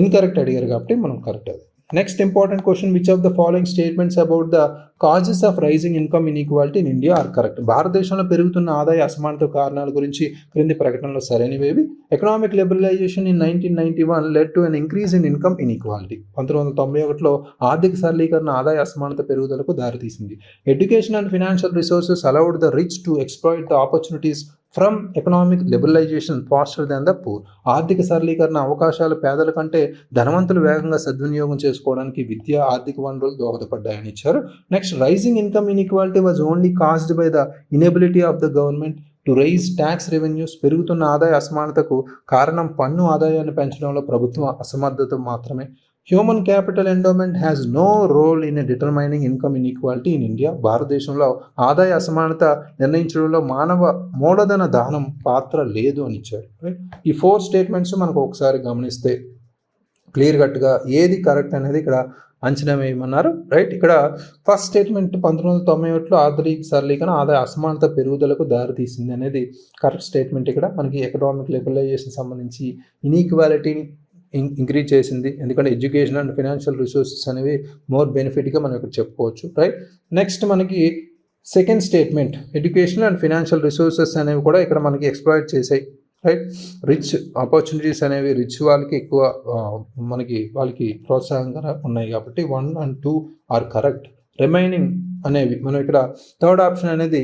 ఇన్కరెక్ట్ అడిగారు కాబట్టి మనం కరెక్ట్ అది. Next important question, which of the following statements about the causes of rising income inequality in India are correct? భారతదేశంలో పెరుగుతున్న ఆదాయ అసమానత కారణాల గురించి క్రింది ప్రకటనలో సరైనవేవి? Economic liberalisation in 1991 led to an increase in income inequality. 1991లో ఆర్థిక సరళీకరణ ఆదాయ అసమానత పెరుగుదలకు దారితీసింది. Education and financial resources allowed the rich to exploit the opportunities from economic liberalisation faster than the poor. ఆర్థిక సరళీకరణ అవకాశాలు పేదల కంటే ధనవంతులు వేగంగా సద్వినియోగం చేసుకోవడానికి విద్య, ఆర్థిక వనరులు దోహదపడ్డాయని ఇచ్చారు. Next, rising income inequality was only caused by the inability of the government to raise tax revenues. పెరుగుతున్న ఆదాయ అసమానతకు కారణం పన్ను ఆదాయాన్ని పెంచడంలో ప్రభుత్వం అసమర్థత మాత్రమే. Human capital endowment has no role in determining income inequality in India. భారతదేశంలో ఆదాయ అసమానత నిర్ణయించడంలో మానవ మూలధన దానం పాత్ర లేదు అని ఇచ్చారు. ఈ 4 స్టేట్మెంట్స్ మనకు ఒకసారి గమనిస్తే క్లియర్ కట్గా ఏది కరెక్ట్ అనేది ఇక్కడ అంచనా వేయమన్నారు. రైట్. ఇక్కడ ఫస్ట్ స్టేట్మెంట్ 1991లో ఆర్థిక సరళీకరణ ఆదాయ అసమానత పెరుగుదలకు దారితీసింది అనేది కరెక్ట్ స్టేట్మెంట్. ఇక్కడ మనకి ఎకనామిక్ లిబరలైజేషన్ సంబంధించి ఇన్ఈక్వాలిటీని ఇంక్రీజ్ చేసింది. ఎందుకంటే ఎడ్యుకేషన్ అండ్ ఫినాన్షియల్ రిసోర్సెస్ అనేవి మోర్ బెనిఫిట్గా మనం ఇక్కడ చెప్పుకోవచ్చు. రైట్. నెక్స్ట్ మనకి second statement, education and financial resources అనేవి కూడా ఇక్కడ మనకి ఎక్స్ప్లాయిట్ చేసాయి. రైట్. రిచ్ ఆపర్చునిటీస్ అనేవి రిచ్ వాళ్ళకి ఎక్కువ వాళ్ళకి ప్రోత్సాహంగా ఉన్నాయి కాబట్టి 1 and 2 ఆర్ కరెక్ట్. రిమైనింగ్ అనేవి మనం ఇక్కడ థర్డ్ ఆప్షన్ అనేది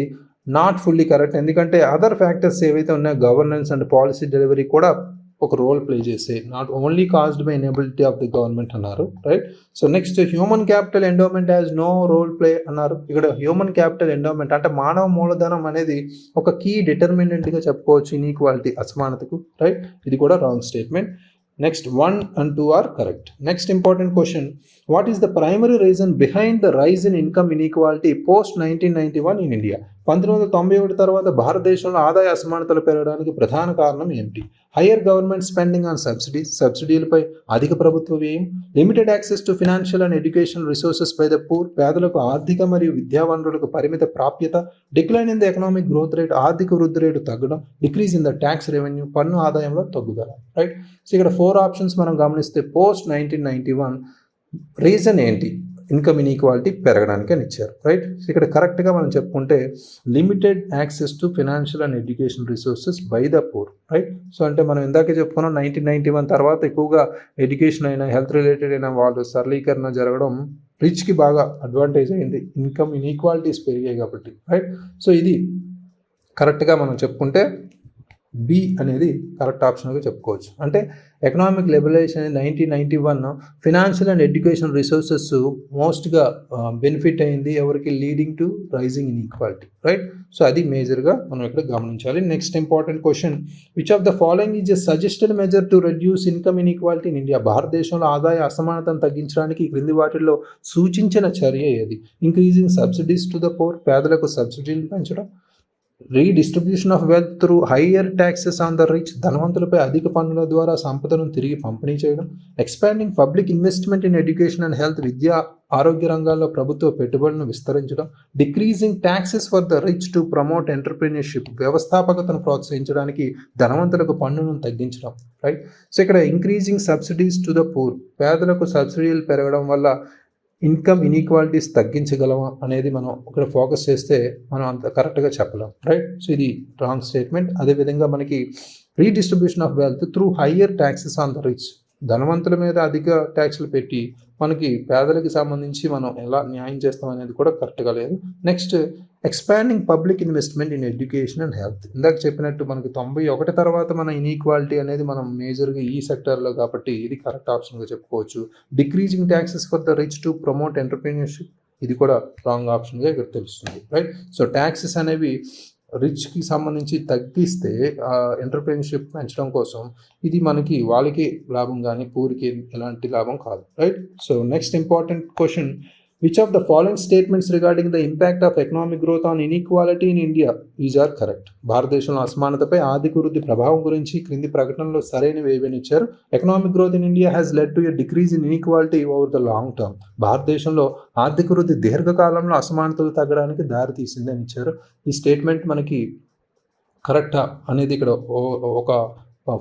నాట్ ఫుల్లీ కరెక్ట్. ఎందుకంటే అదర్ ఫ్యాక్టర్స్ ఏవైతే ఉన్నాయో గవర్నెన్స్ అండ్ పాలసీ డెలివరీ కూడా ఒక రోల్ ప్లే చేసే, not only caused by inability of the government అన్నారు. Right. So next, human capital endowment has no role play అన్నారు. ఇక్కడ హ్యూమన్ క్యాపిటల్ ఎండోమెంట్ అంటే మానవ మూలధనం అనేది ఒక కీ డిటర్మినెంట్గా చెప్పుకోవచ్చు ఇన్ఈక్వాలిటీ అసమానతకు. రైట్. ఇది కూడా wrong statement. Next 1 and 2 are correct. Next important question, what is the primary reason behind the rise in income inequality post 1991 in India? 1991 తర్వాత భారతదేశంలో ఆదాయ అసమానతలు పెరగడానికి ప్రధాన కారణం ఏమిటి? హయ్యర్ గవర్నమెంట్ స్పెండింగ్ ఆన్ సబ్సిడీలపై అధిక ప్రభుత్వ వ్యయం, limited access to financial and educational resources by the poor, పేదలకు ఆర్థిక మరియు విద్యా వనరులకు పరిమిత ప్రాప్యత, decline in the economic growth rate, ఆర్థిక వృద్ధి రేటు తగ్గడం, decrease in the tax revenue, పన్ను ఆదాయంలో తగ్గుదల. రైట్. సో ఇక్కడ 4 ఆప్షన్స్ మనం గమనిస్తే పోస్ట్ 1991 రీజన్ ఏంటి ఇన్కమ్ ఇన్ఈక్వాలిటీ పెరగడానికి అని ఇచ్చారు. రైట్. ఇక్కడ కరెక్ట్గా మనం చెప్పుకుంటే limited access to financial and education resources by the poor. Right. So అంటే మనం ఇందాకే చెప్పుకున్నాం 1991 తర్వాత ఎక్కువగా ఎడ్యుకేషన్ అయినా హెల్త్ రిలేటెడ్ అయినా వాళ్ళు సరళీకరణ జరగడం రిచ్కి బాగా అడ్వాంటేజ్ అయింది. ఇన్కమ్ ఇన్ఈక్వాలిటీస్ పెరిగాయి కాబట్టి. రైట్. సో ఇది కరెక్ట్గా మనం చెప్పుకుంటే బి అనేది కరెక్ట్ ఆప్షన్గా చెప్పుకోవచ్చు. అంటే economic liberalisation 1991 financial and education resources మోస్ట్గా బెనిఫిట్ అయింది ఎవరికి? Leading to rising inequality. Right. So అది మేజర్గా మనం ఇక్కడ గమనించాలి. Next important question, which of the following is a suggested measure to reduce income inequality in India? భారతదేశంలో ఆదాయ అసమానతను తగ్గించడానికి క్రింది వాటిల్లో సూచించిన చర్య ఏది? Increasing subsidies to the poor, పేదలకు సబ్సిడీలు పెంచడం, redistribution of wealth through higher taxes on the rich, ధనవంతులపై అధిక పన్నుల ద్వారా సంపదను తిరిగి పంపిణీ చేయడం. Expanding public investment in education and health, విద్య ఆరోగ్య రంగాల్లో ప్రభుత్వ పెట్టుబడులను విస్తరించడం. Decreasing taxes for the rich to promote entrepreneurship, వ్యవస్థాపకతను ప్రోత్సహించడానికి ధనవంతులకు పన్నులను తగ్గించడం. రైట్. సో ఇక్కడ increasing subsidies to the poor, పేదలకు సబ్సిడీలు పెరగడం వల్ల ఇన్కమ్ ఇన్ఈక్వాలిటీస్ తగ్గించగలమా అనేది మనం ఇక్కడ ఫోకస్ చేస్తే మనం అంత కరెక్ట్గా చెప్పలేం. రైట్. సో ఇది రాంగ్ స్టేట్మెంట్. అదేవిధంగా మనకి redistribution of wealth through higher taxes on the rich, ధనవంతుల మీద అధిక ట్యాక్స్లు పెట్టి మనకి పేదలకి సంబంధించి మనం ఎలా న్యాయం చేస్తాం అనేది కూడా కరెక్ట్గా లేదు. Next, expanding public investment in education and health. ఇందాక చెప్పినట్టు మనకి 91 తర్వాత మన ఇన్ఈక్వాలిటీ అనేది మనం మేజర్గా ఈ సెక్టర్లో కాబట్టి ఇది కరెక్ట్ ఆప్షన్గా చెప్పుకోవచ్చు. Decreasing taxes for the rich to promote entrepreneurship, ఇది కూడా రాంగ్ ఆప్షన్గా ఇక్కడ తెలుస్తుంది. రైట్. సో ట్యాక్సెస్ అనేవి రిచ్కి సంబంధించి తగ్గిస్తే ఎంటర్ప్రీనర్షిప్ పెంచడం కోసం ఇది మనకి వాళ్ళకి లాభం కానీ పూర్కి ఎలాంటి లాభం కాదు. Right. So next important question, which of the following statements regarding the impact of economic growth on inequality in India is are correct? భారతదేశంలో అసమానతపై ఆర్థిక వృద్ధి ప్రభావం గురించి క్రింది ప్రకటనలో సరైనవి ఏవని ఇచ్చారు. Economic growth in India has led to a decrease in inequality over the long term. భారతదేశంలో ఆర్థిక వృద్ధి దీర్ఘకాలంలో అసమానతలు తగ్గడానికి దారితీసింది అని ఇచ్చారు. ఈ స్టేట్మెంట్ మనకి కరెక్టా అనేది ఇక్కడ ఒక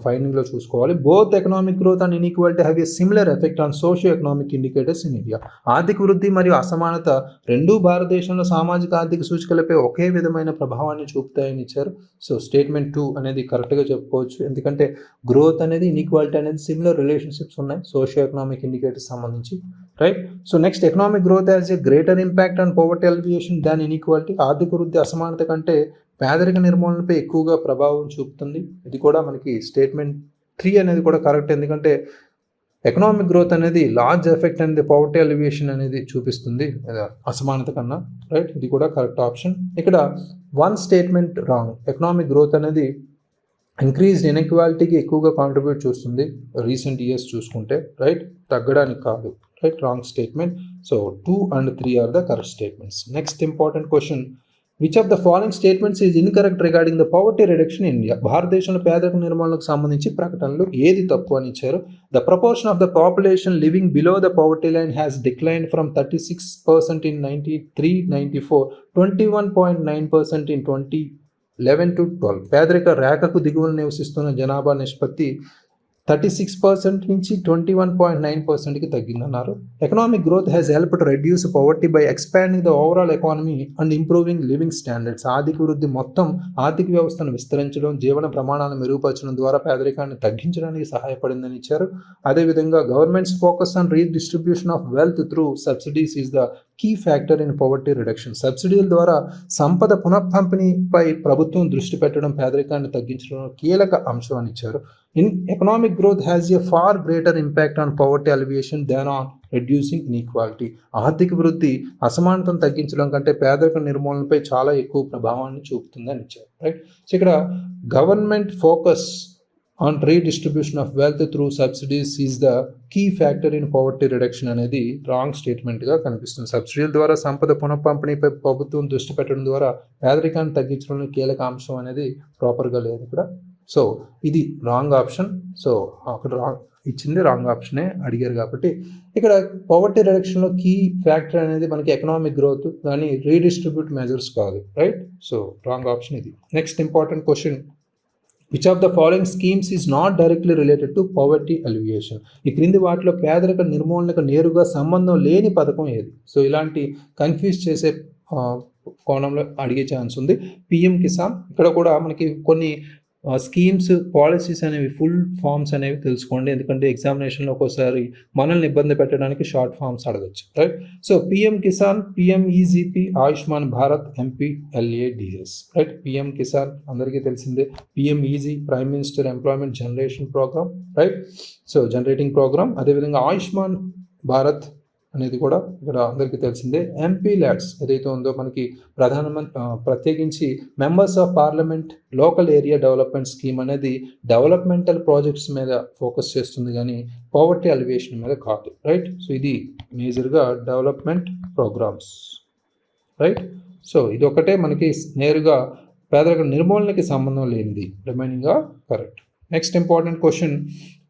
ఫైండింగ్లో చూసుకోవాలి. Both economic growth and inequality have a similar effect on socio economic indicators in India. ఆర్థిక వృద్ధి మరియు అసమానత రెండూ భారతదేశంలో సామాజిక ఆర్థిక సూచికలపై ఒకే విధమైన ప్రభావాన్ని చూపుతాయని ఇచ్చారు. సో స్టేట్మెంట్ 2 అనేది కరెక్ట్గా చెప్పుకోవచ్చు. ఎందుకంటే గ్రోత్ అనేది ఇన్ఈక్వాలిటీ అనేది సిమిలర్ రిలేషన్షిప్స్ ఉన్నాయి సోషియో ఎకనామిక్ ఇండికేటర్స్ సంబంధించి. Right. So next, economic growth has a greater impact on poverty alleviation than inequality. ఆర్థిక వృద్ధి అసమానత కంటే పేదరిక నిర్మూలనపై ఎక్కువగా ప్రభావం చూపుతుంది. ఇది కూడా మనకి స్టేట్మెంట్ 3 అనేది కూడా కరెక్ట్. ఎందుకంటే ఎకనామిక్ గ్రోత్ అనేది లార్జ్ ఎఫెక్ట్ అనేది పవర్టీ ఎలివేషన్ అనేది చూపిస్తుంది అసమానత కన్నా. రైట్. ఇది కూడా కరెక్ట్ ఆప్షన్. ఇక్కడ 1 స్టేట్మెంట్ రాంగ్. ఎకనామిక్ గ్రోత్ అనేది ఇంక్రీజ్డ్ ఇన్ఈక్వాలిటీకి ఎక్కువగా కాంట్రిబ్యూట్ చేస్తుంది రీసెంట్ ఇయర్స్ చూసుకుంటే. రైట్. తగ్గడానికి కాదు. Right. Wrong statement. So 2 and 3 are the correct statements. Next important question, which of the following statements is incorrect regarding the poverty reduction in India? భారతదేశంలో పేదరిక నిర్మూలనకు సంబంధించి ప్రకటనలు ఏది తప్పు అని ఇచ్చారు. The proportion of the population living below the poverty line has declined from 36% in 93-94, 21.9% in 2011-12. పేదరిక రేఖకు దిగువన నివసిస్తున్న జనాభా నిష్పత్తి 36% నుంచి 21.9%కి తగ్గిందన్నారు. Economic growth has helped reduce poverty by expanding the overall economy and improving living standards. ఆర్థిక వృద్ధి మొత్తం ఆర్థిక వ్యవస్థను విస్తరించడం, జీవన ప్రమాణాలను మెరుగుపరచడం ద్వారా పేదరికాన్ని తగ్గించడానికి సహాయపడిందని ఇచ్చారు. అదేవిధంగా governments focus on redistribution of wealth through subsidies is the key factor in poverty reduction. సబ్సిడీల ద్వారా సంపద పునఃపంపిణీపై ప్రభుత్వం దృష్టి పెట్టడం పేదరికాన్ని తగ్గించడం కీలక అంశం అని ఇచ్చారు. Economic growth has a far greater impact on poverty alleviation than on reducing inequality. ఆర్థిక వృద్ధి అసమానతను తగ్గించడం కంటే పేదరిక నిర్మూలనపై చాలా ఎక్కువ ప్రభావాన్ని చూపుతుందని ఇచ్చారు. రైట్. సో ఇక్కడ government focus on redistribution of wealth through subsidies is the key factor in poverty reduction అనేది రాంగ్ స్టేట్మెంట్గా కనిపిస్తుంది. సబ్సిడీల ద్వారా సంపద పునఃపంపిణీపై ప్రభుత్వం దృష్టి పెట్టడం ద్వారా పేదరికాన్ని తగ్గించడంలో కీలక అంశం అనేది ప్రాపర్గా లేదు ఇక్కడ. సో ఇది రాంగ్ ఆప్షన్. సో అక్కడ రాంగ్ ఇచ్చింది రాంగ్ ఆప్షనే అడిగారు కాబట్టి ఇక్కడ పవర్టీ రిడక్షన్లో కీ ఫ్యాక్టర్ అనేది మనకి ఎకనామిక్ గ్రోత్ కానీ రీడిస్ట్రిబ్యూట్ మెజర్స్ కాదు. రైట్. సో రాంగ్ ఆప్షన్ ఇది. Next important question, which of the following schemes is not directly related to poverty alleviation? ఈ క్రింది వాటిలో పేదరిక నిర్మూలనకు నేరుగా సంబంధం లేని పథకం ఏది? సో ఇలాంటి కన్ఫ్యూజ్ చేసే కోణంలో అడిగే ఛాన్స్ ఉంది. పిఎం కిసాన్, ఇక్కడ కూడా మనకి కొన్ని స్కీమ్స్ పాలసీస్ అనేవి ఫుల్ ఫామ్స్ అనేవి తెలుసుకోండి. ఎందుకంటే ఎగ్జామినేషన్లో ఒక్కోసారి మనల్ని ఇబ్బంది పెట్టడానికి షార్ట్ ఫామ్స్ అడగచ్చు. Right. So PM Kisan, PMEGP, Ayushman Bharat, MPLADS. Right. PM Kisan అందరికీ తెలిసిందే. PMEG prime minister employment generation programme. Right. So generating programme. అదేవిధంగా ఆయుష్మాన్ భారత్ అనేది కూడా ఇక్కడ అందరికీ తెలిసిందే. ఎంపీ ల్యాడ్స్ ఏదైతే ఉందో మనకి ప్రత్యేకించి members of parliament local area development scheme అనేది డెవలప్మెంటల్ ప్రాజెక్ట్స్ మీద ఫోకస్ చేస్తుంది కానీ పవర్టీ అలివేషన్ మీద కాదు. రైట్. సో ఇది మేజర్గా డెవలప్మెంట్ ప్రోగ్రామ్స్. రైట్. సో ఇది ఒకటే మనకి నేరుగా పేదరిక నిర్మూలనకి సంబంధం లేనిది. Remaining are correct. Next important question,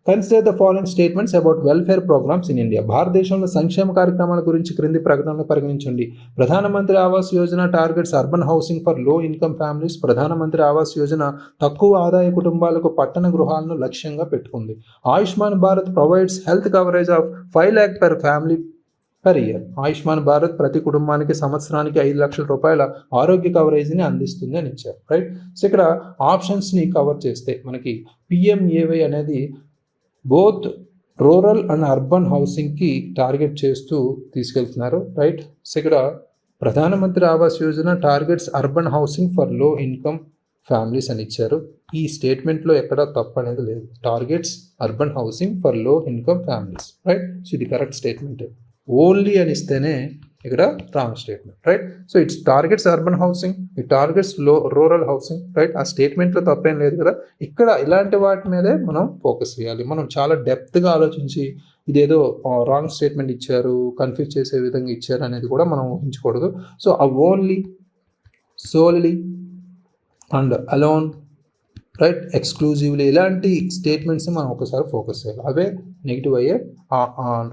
consider the following statements about welfare programmes in India. భారతదేశంలో సంక్షేమ కార్యక్రమాల గురించి క్రింది ప్రకటనలు పరిగణించండి. Pradhan Mantri Awas Yojana targets urban housing for low income families. Pradhan Mantri Awas Yojana తక్కువ ఆదాయ కుటుంబాలకు పట్టణ గృహాలను లక్ష్యంగా పెట్టుకుంది. Ayushman Bharat provides health coverage of 5 lakh per family per year. Ayushman Bharat ప్రతి కుటుంబానికి సంవత్సరానికి 5 లక్షల రూపాయల ఆరోగ్య కవరేజ్ని అందిస్తుంది అని ఇచ్చారు. రైట్. సో ఇక్కడ ఆప్షన్స్ని కవర్ చేస్తే మనకి పిఎంఏవై అనేది బోత్ రూరల్ అండ్ అర్బన్ హౌసింగ్కి టార్గెట్ చేస్తూ తీసుకెళ్తున్నారు. రైట్. సో ఇక్కడ Pradhan Mantri Awas Yojana targets urban housing for low income families అని ఇచ్చారు. ఈ స్టేట్మెంట్లో ఎక్కడ తప్పు అనేది లేదు. Targets urban housing for low income families. Right. So ఇది కరెక్ట్ స్టేట్మెంట్. ఓన్లీ అని ఇస్తేనే ఇక్కడ wrong statement. Right. So it's targets urban housing, it targets rural housing. Right. ఆ స్టేట్మెంట్లో తప్పేం లేదు కదా. ఇక్కడ ఇలాంటి వాటి మీదే మనం ఫోకస్ చేయాలి. మనం చాలా డెప్త్గా ఆలోచించి ఇదేదో రాంగ్ స్టేట్మెంట్ ఇచ్చారు, కన్ఫ్యూజ్ చేసే విధంగా ఇచ్చారు అనేది కూడా మనం ఊహించకూడదు. సో ఆ only, solely and alone, right, exclusively ఇలాంటి స్టేట్మెంట్స్ మనం ఒకసారి ఫోకస్ చేయాలి. అవే నెగిటివ్ అయ్యే,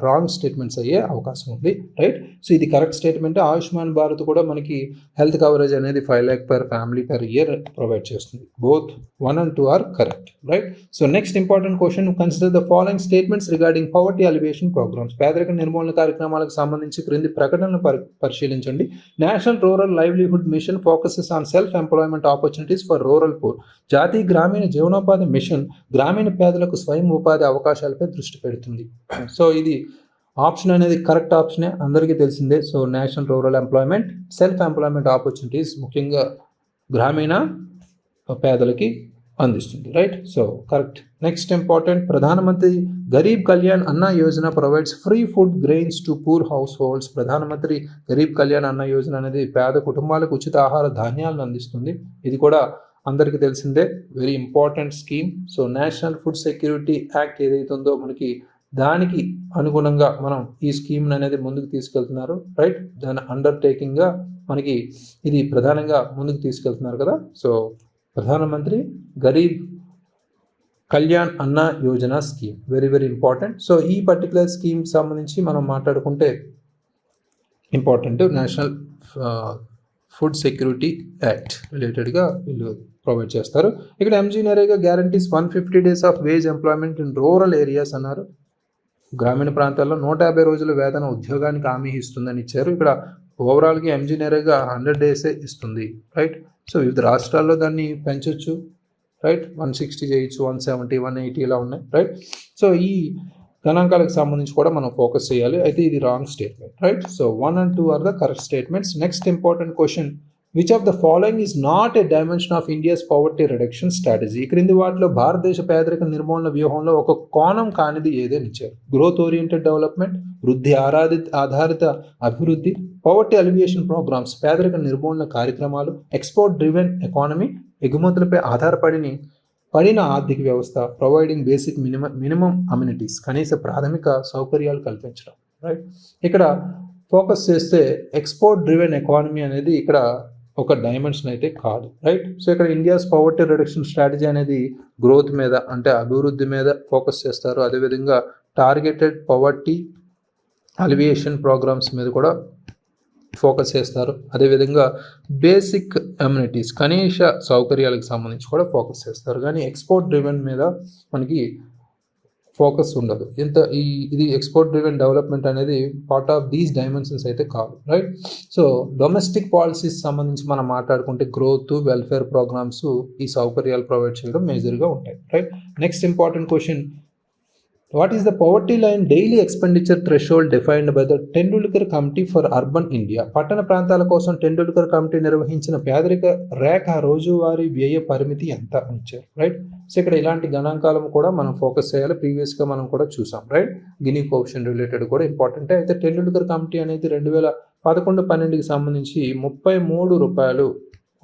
రాంగ్ స్టేట్మెంట్స్ అయ్యే అవకాశం ఉంది. రైట్. సో ఇది కరెక్ట్ స్టేట్మెంట్. ఆయుష్మాన్ భారత్ కూడా మనకి హెల్త్ కవరేజ్ అనేది 5 lakh per family per year provide చేస్తుంది. Both 1 and 2 are correct. Right. So next important question, consider the following statements regarding poverty alleviation programmes. పేదరిక నిర్మూలన కార్యక్రమాలకు సంబంధించి క్రింది ప్రకటనలు పరిశీలించండి. National rural livelihood mission focuses on self employment opportunities for rural poor. జాతీయ గ్రామీణ జీవనోపాధి మిషన్ గ్రామీణ పేదలకు స్వయం ఉపాధి అవకాశాలపై దృష్టి పెడుతుంది. సో ఇది ఆప్షన్ అనేది కరెక్ట్ ఆప్షనే, అందరికీ తెలిసిందే. So national rural employment, self employment opportunities ముఖ్యంగా గ్రామీణ పేదలకి అందిస్తుంది. Right. So correct. Next important, ప్రధానమంత్రి Garib Kalyan Anna Yojana provides free food grains to poor house holds. ప్రధానమంత్రి గరీబ్ కళ్యాణ్ అన్న యోజన అనేది పేద కుటుంబాలకు ఉచిత ఆహార ధాన్యాలను అందిస్తుంది. ఇది కూడా అందరికీ తెలిసిందే, very important scheme. So national food security act ఏదైతే ఉందో మనకి దానికి అనుగుణంగా మనం ఈ స్కీమ్ అనేది ముందుకు తీసుకెళ్తున్నారు. రైట్. దాని అండర్టేకింగ్గా మనకి ఇది ప్రధానంగా ముందుకు తీసుకెళ్తున్నారు కదా. సో ప్రధానమంత్రి Garib Kalyan Anna Yojana scheme very very important. So ఈ పర్టికులర్ స్కీమ్ సంబంధించి మనం మాట్లాడుకుంటే important, national food security act రిలేటెడ్గా వీళ్ళు ప్రొవైడ్ చేస్తారు. ఇక్కడ MG NREGA guarantees 150 days of wage employment in rural areas అన్నారు. గ్రామీణ ప్రాంతాల్లో 150 రోజుల వేతన ఉద్యోగానికి హామీ ఇస్తుందని ఇచ్చారు. ఇక్కడ ఓవరాల్గా ఎంజీ నరేగా 100 days ఇస్తుంది. రైట్. సో వివిధ రాష్ట్రాల్లో దాన్ని పెంచవచ్చు. రైట్. 160 చేయొచ్చు, 170, 180 ఇలా ఉన్నాయి. రైట్. సో ఈ గణాంకాలకు సంబంధించి కూడా మనం ఫోకస్ చేయాలి. అయితే ఇది wrong statement. Right. So 1 and 2 are the correct statements. Next important question, which of the following is not a dimension of India's poverty reduction strategy. ఈ క్రింది వాటిలో భారతదేశ పేదరిక నిర్మూలన వ్యూహంలో ఒక కోణం కానిది ఏదని ఇచ్చారు. గ్రోత్ ఓరియంటెడ్ డెవలప్మెంట్, వృద్ధి ఆధారిత అభివృద్ధి, పవర్టీ అలివియేషన్ ప్రోగ్రామ్స్ పేదరిక నిర్మూలన కార్యక్రమాలు, ఎక్స్పోర్ట్ డ్రివెన్ ఎకానమీ ఎగుమతులపై పడిన ఆర్థిక వ్యవస్థ, ప్రొవైడింగ్ బేసిక్ మినిమం అమ్యూనిటీస్ కనీస ప్రాథమిక సౌకర్యాలు కల్పించడం. రైట్. ఇక్కడ ఫోకస్ చేస్తే ఎక్స్పోర్ట్ డ్రివెన్ ఎకానమీ అనేది ఇక్కడ ఒక డైమెన్షన్ అయితే కాదు. రైట్. సో ఇక్కడ ఇండియాస్ పవర్టీ రిడక్షన్ స్ట్రాటజీ అనేది గ్రోత్ మీద అంటే అభివృద్ధి మీద ఫోకస్ చేస్తారు. అదేవిధంగా టార్గెటెడ్ పవర్టీ అలివియేషన్ ప్రోగ్రామ్స్ మీద కూడా ఫోకస్ చేస్తారు. అదేవిధంగా బేసిక్ అమ్యూనిటీస్ కనీస సౌకర్యాలకు సంబంధించి కూడా ఫోకస్ చేస్తారు. కానీ ఎక్స్పోర్ట్ డ్రివెన్ మీద మనకి ఫోకస్ ఉండదు. ఇది ఎక్స్పోర్ట్ డ్రివెన్ డెవలప్మెంట్ అనేది పార్ట్ ఆఫ్ దీస్ డైమెన్షన్స్ అయితే కాదు. రైట్. సో డొమెస్టిక్ పాలసీస్ సంబంధించి మనం మాట్లాడుకుంటే గ్రోత్, వెల్ఫేర్ ప్రోగ్రామ్స్ ఈ సౌకర్యాలు ప్రొవైడ్ చేయడం మేజర్గా ఉంటాయి. Right. Next important question, what is the poverty line daily expenditure threshold defined by the Tendulkar committee for urban India. పట్టణ ప్రాంతాల కోసం టెండూల్కర్ కమిటీ నిర్వహించిన పేదరిక రేఖ రోజువారీ వ్యయ పరిమితి ఎంత అని ఇచ్చారు. రైట్. సో ఇక్కడ ఇలాంటి గణాంకాలను కూడా మనం ఫోకస్ చేయాలి. ప్రీవియస్గా మనం కూడా చూసాం. రైట్. గినీ కోఎఫిషియంట్ రిలేటెడ్ కూడా ఇంపార్టెంట్. అయితే టెండూల్కర్ కమిటీ అనేది 2011-12కి సంబంధించి 33 రూపాయలు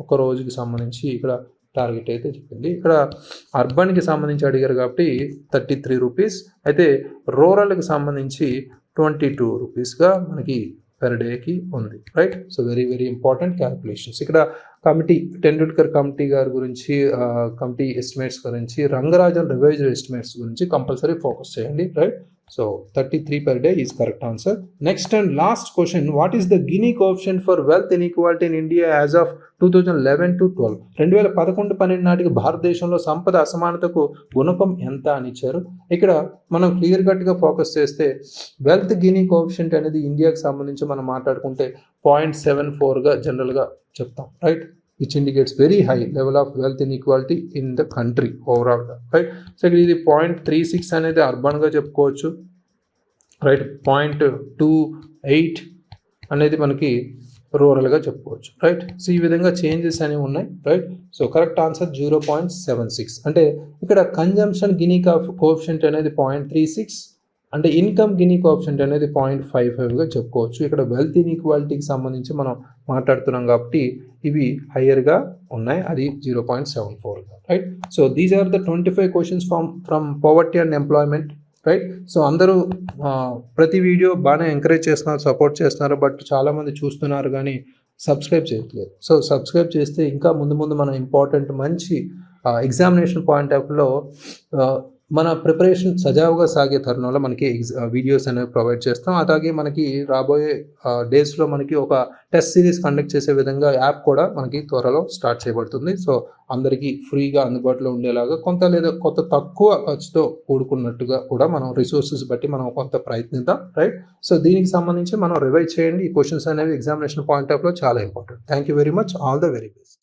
ఒక రోజుకి సంబంధించి ఇక్కడ టార్గెట్ అయితే చెప్పింది. ఇక్కడ అర్బన్కి సంబంధించి అడిగారు కాబట్టి 33 రూపీస్, అయితే రూరల్కి సంబంధించి 22 రూపీస్గా మనకి per day కి ఉంది, right. So very very important calculations. ఇక్కడ కమిటీ టెండూల్కర్ కమిటీ గారి గురించి, కమిటీ ఎస్టిమేట్స్ గురించి, రంగరాజన్ రివైజ్డ్ ఎస్టిమేట్స్ గురించి కంపల్సరీ ఫోకస్ చేయండి, right. So 33 per day is correct answer. Next and last question, what is the Gini coefficient for wealth inequality in India as of 2011 to 12? 2011-12 నాటికి భారతదేశంలో సంపద అసమానతకు గుణకం ఎంత అని ఇచ్చారు. ఇక్కడ మనం క్లియర్ కట్గా ఫోకస్ చేస్తే వెల్త్ గినీ కోఎఫిషియంట్ అనేది ఇండియాకి సంబంధించి మనం మాట్లాడుకుంటే 0.74గా జనరల్గా చెప్తాం, right, which indicates very high level of wealth inequality in the country overall, right. So ఇది 0.36 అనేది అర్బన్గా చెప్పుకోవచ్చు, రైట్. 0.28 అనేది మనకి రూరల్గా చెప్పుకోవచ్చు, రైట్. సో ఈ విధంగా చేంజెస్ అనేవి ఉన్నాయి, రైట్. So correct answer 0.76. అంటే ఇక్కడ కన్జంప్షన్ గినీ కోఎఫిషియంట్ అనేది 0.36, అంటే ఇన్కమ్ గినీ కోఎఫిషియంట్ అనేది 0.55గా చెప్పుకోవచ్చు. ఇక్కడ వెల్త్ ఇన్ఈక్వాలిటీకి సంబంధించి మనం మాట్లాడుతున్నాం కాబట్టి ఇవి హయ్యర్గా ఉన్నాయి, అది 0.74గా, right. So these are the 25 questions from poverty and employment, right. So అందరూ ప్రతి వీడియో బాగానే ఎంకరేజ్ చేస్తున్నారు, సపోర్ట్ చేస్తున్నారు, బట్ చాలామంది చూస్తున్నారు కానీ సబ్స్క్రైబ్ చేయట్లేదు. సో సబ్స్క్రైబ్ చేస్తే ఇంకా ముందు ముందు మనం ఇంపార్టెంట్ మంచి ఎగ్జామినేషన్ పాయింట్ ఆఫ్ వ్యూలో మన ప్రిపరేషన్ సజావుగా సాగే తరుణంలో మనకి వీడియోస్ అనేవి ప్రొవైడ్ చేస్తాం. అలాగే మనకి రాబోయే డేస్లో మనకి ఒక టెస్ట్ సిరీస్ కండక్ట్ చేసే విధంగా యాప్ కూడా మనకి త్వరలో స్టార్ట్ చేయబడుతుంది. సో అందరికీ ఫ్రీగా అందుబాటులో ఉండేలాగా కొంత తక్కువ ఖర్చుతో కూడుకున్నట్టుగా కూడా మనం రిసోర్సెస్ బట్టి మనం కొంత ప్రయత్నిద్దాం, రైట్. సో దీనికి సంబంధించి మనం రివైజ్ చేయండి. ఈ క్వశ్చన్స్ అనేవి ఎగ్జామినేషన్ పాయింట్ ఆఫ్ లో చాలా important. Thank you very much. All the very best.